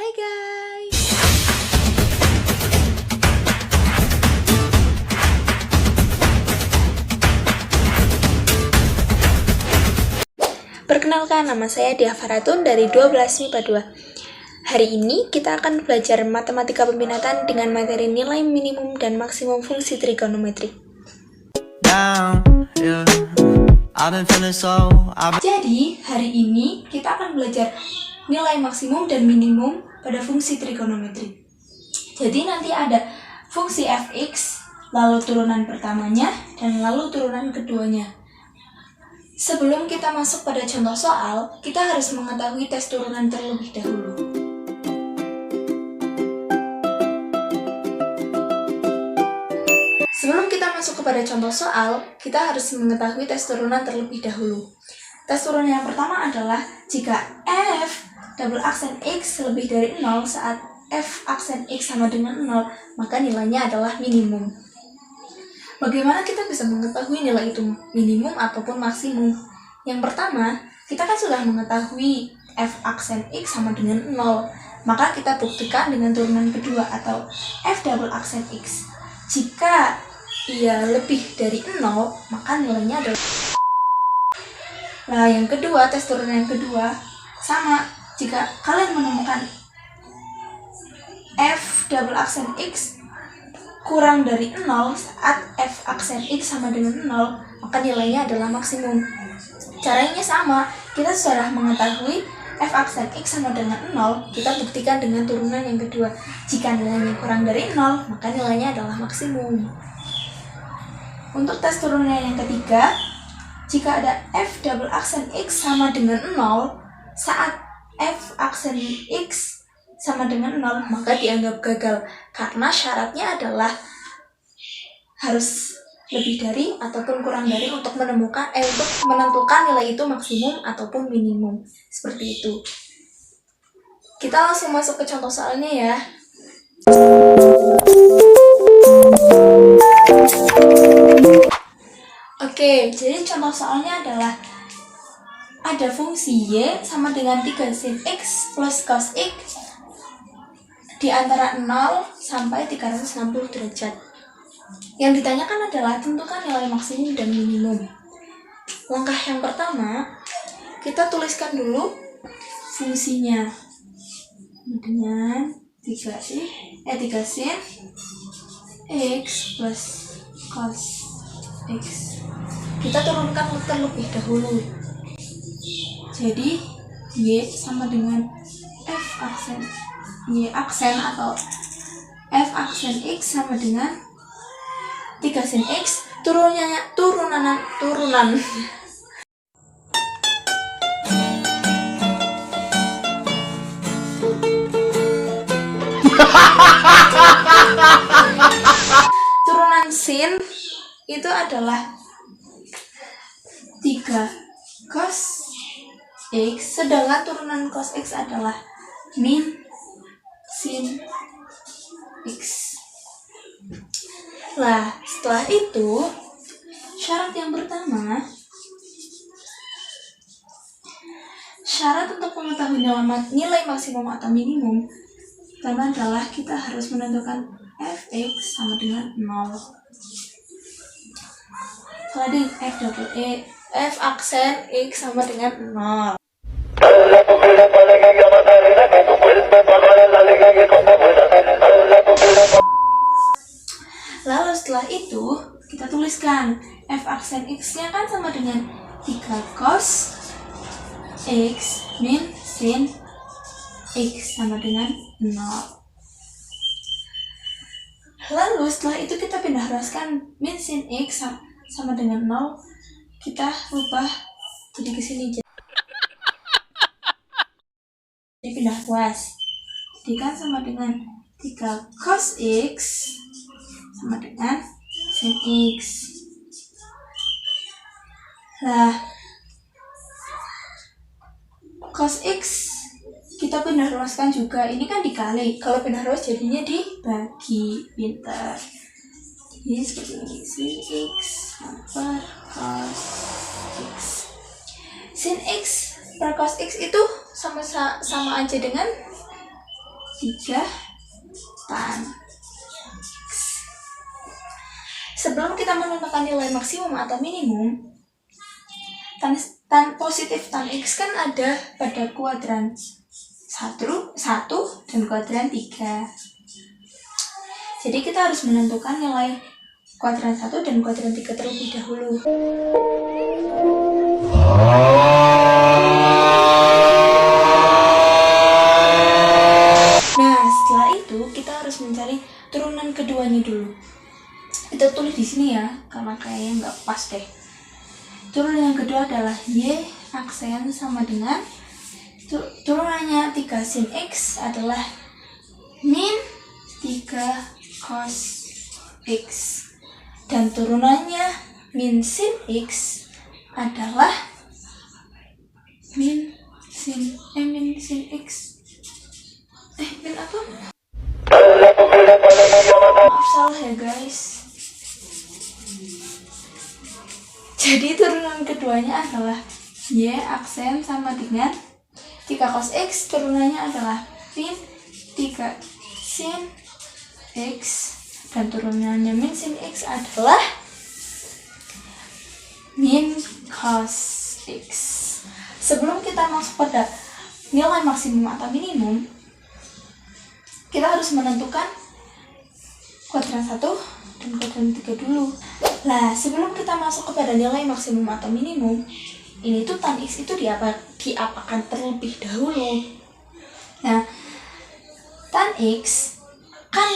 Hai guys. Perkenalkan, nama saya Dia Faratun dari 12 MIPA 2. Hari ini kita akan belajar matematika peminatan dengan materi nilai minimum dan maksimum fungsi trigonometri. Jadi, hari ini kita akan belajar nilai maksimum dan minimum pada fungsi trigonometri. Jadi nanti ada fungsi fx, lalu turunan pertamanya, dan lalu turunan keduanya. Sebelum kita masuk pada contoh soal, kita harus mengetahui tes turunan terlebih dahulu. Sebelum kita masuk kepada contoh soal, kita harus mengetahui tes turunan terlebih dahulu. Tes turunan yang pertama adalah jika f double aksen x lebih dari 0 saat f aksen x sama dengan 0, maka nilainya adalah minimum. Bagaimana kita bisa mengetahui nilai itu minimum ataupun maksimum? Yang pertama, kita kan sudah mengetahui f aksen x sama dengan 0, maka kita buktikan dengan turunan kedua atau f double aksen x. Jika ia lebih dari 0, maka nilainya adalah. Nah, yang kedua, tes turunan yang kedua sama. Jika kalian menemukan f double aksen x kurang dari 0 saat f aksen x sama dengan 0, maka nilainya adalah maksimum. Caranya sama, kita sudah mengetahui f aksen x sama dengan 0, kita buktikan dengan turunan yang kedua. Jika nilainya kurang dari 0, maka nilainya adalah maksimum. Untuk tes turunan yang ketiga, jika ada f double aksen x sama dengan 0 saat f aksen x sama dengan 0, maka dianggap gagal karena syaratnya adalah harus lebih dari ataupun kurang dari untuk menentukan nilai itu maksimum ataupun minimum. Seperti itu. Kita langsung masuk ke contoh soalnya ya. Oke, jadi contoh soalnya adalah ada fungsi y sama dengan 3 sin x plus cos x di antara 0 sampai 360 derajat. Yang ditanyakan adalah tentukan nilai maksimum dan minimum. Langkah yang pertama, kita tuliskan dulu fungsinya dengan 3 sin x plus cos x. Kita turunkan terlebih dahulu. Jadi y sama dengan f aksen y aksen atau f aksen x sama dengan 3 sin x turunan turunan sin itu adalah 3 cos x, sedangkan turunan cos x adalah min sin x. Nah, setelah itu, syarat yang pertama, syarat untuk mengetahui nilai maksimum atau minimum, pertama adalah kita harus menentukan fx sama dengan 0. Setelah f aksen x sama dengan 0. Lalu setelah itu kita tuliskan f aksen x-nya kan sama dengan 3 cos x min sin x sama dengan 0. Lalu setelah itu kita pindah ruaskan min sin x sama dengan 0, kita rubah jadi ke sini. Jadi pindah ruas. Jadi kan sama dengan 3 cos x sama dengan sin x. Nah, cos x kita pindah ruaskan juga. Ini kan dikali. Kalau pindah ruas jadinya dibagi. Pintar. Ini seperti ini. Sin x per cos x. Sin x per cos x itu sama aja dengan 3 tan X. Sebelum kita menentukan nilai maksimum atau minimum, tan positif tan X kan ada pada kuadran 1 dan kuadran 3. Jadi kita harus menentukan nilai kuadran 1 dan kuadran 3 terlebih dahulu. Nah, setelah itu kita harus mencari turunan keduanya dulu. Kita tulis di sini ya, karena kayaknya nggak pas deh. Turunan yang kedua adalah Y aksen sama dengan turunannya 3 sin X adalah min 3 cos X. Dan turunannya min sin X adalah min sin X. Min apa? Maaf, salah ya guys. Jadi turunan keduanya adalah Y aksen sama dengan 3 cos X, turunannya adalah min 3 sin X, dan turunannya min sin X adalah min cos X. Sebelum kita masuk pada nilai maksimum atau minimum, kita harus menentukan kuadran 1 dan kuadran 3 dulu. Nah, sebelum kita masuk kepada nilai maksimum atau minimum, ini tuh tan X itu diapakan terlebih dahulu. Nah, tan X kan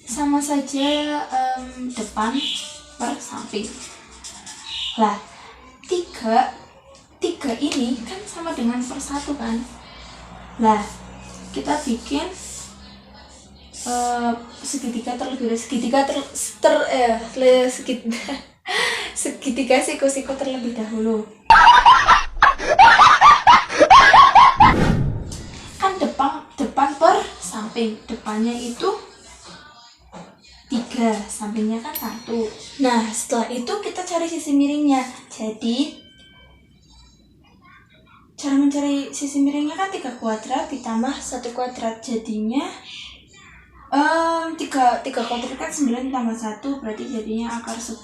sama saja depan per samping. Lah, 3 ini kan sama dengan per 1 kan. Lah, kita bikin segitiga terlebih segitiga siku-siku terlebih dahulu. Kan depan per samping, depannya itu 3, sampingnya kan 1. Nah, setelah itu kita cari sisi miringnya. Jadi cara mencari sisi miringnya kan 3 kuadrat ditambah 1 kuadrat, jadinya 3 kuadrat kan 9 tambah 1 berarti jadinya akar 10.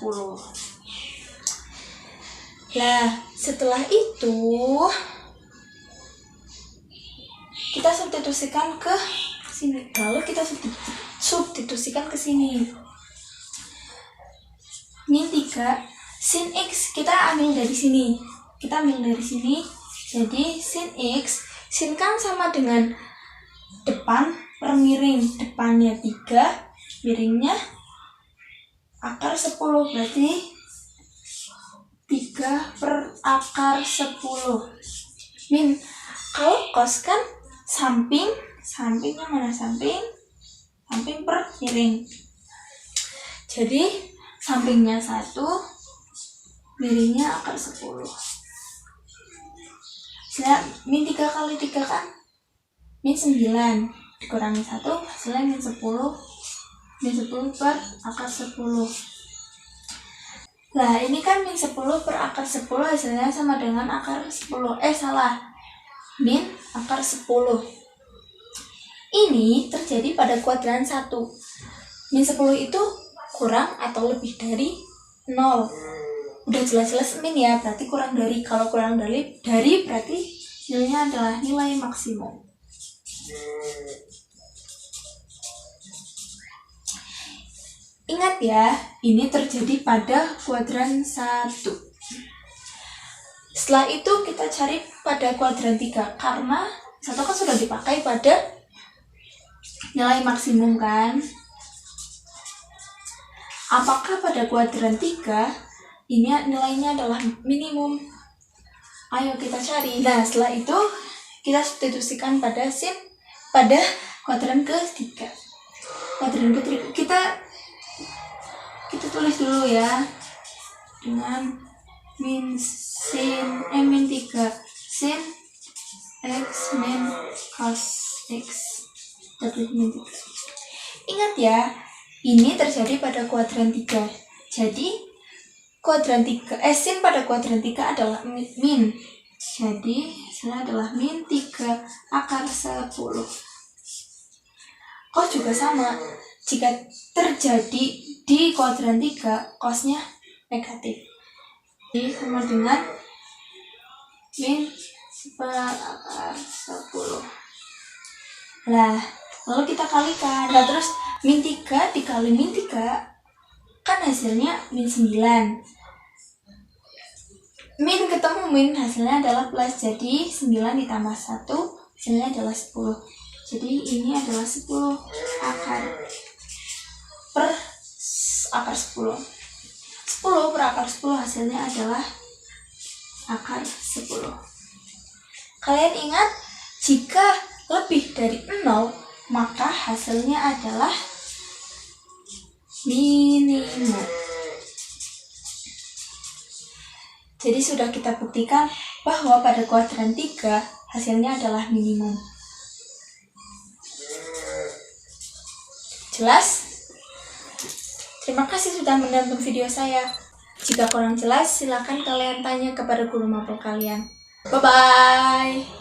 Nah, setelah itu kita substitusikan ke sini. Lalu kita substitusikan ke sini. Min 3 sin X kita ambil dari sini. Jadi sin X, sin kan sama dengan depan per miring, depannya 3, miringnya akar 10, berarti 3 per akar 10. Min, kalau cos kan sampingnya mana? Samping per miring. Jadi sampingnya 1, miringnya akar 10. Min 3 kali 3 kan min 9, dikurangi 1 hasilnya min 10 per akar 10. Nah, ini kan min 10 per akar 10 hasilnya sama dengan akar 10. Min akar 10. Ini terjadi pada kuadran 1. Min 10 itu kurang atau lebih dari 0. Udah jelas-jelas min ya, berarti kurang dari. Kalau kurang dari berarti nilainya adalah nilai maksimum. Ingat ya, ini terjadi pada kuadran 1. Setelah itu kita cari pada kuadran 3, karena 1 kan sudah dipakai pada nilai maksimum kan. Apakah pada kuadran 3 ini nilainya adalah minimum? Ayo kita cari. Nah, setelah itu kita substitusikan pada kuadran ketiga. Kuadran ketiga kita tulis dulu ya, dengan min 3 sin X min cos X. Ingat ya, ini terjadi pada kuadran 3. Jadi kuadran 3 sin pada kuadran 3 adalah min. Jadi hasilnya adalah min 3 akar 10. Cos juga sama. Jika terjadi di kuadran 3, cosnya negatif. Jadi sama dengan min 10. Nah, lalu kita kalikan. Nah, terus min 3 dikali min 3 kan hasilnya min 9. Min ketemu min, hasilnya adalah plus. Jadi 9 ditambah 1 hasilnya adalah 10. Jadi ini adalah 10 akar per akar 10. 10 per akar 10 hasilnya adalah akar 10. Kalian ingat, jika lebih dari 0, maka hasilnya adalah minimum. Jadi sudah kita buktikan bahwa pada kuadran 3 hasilnya adalah minimum. Jelas? Terima kasih sudah menonton video saya. Jika kurang jelas, silakan kalian tanya kepada guru mapel kalian. Bye-bye.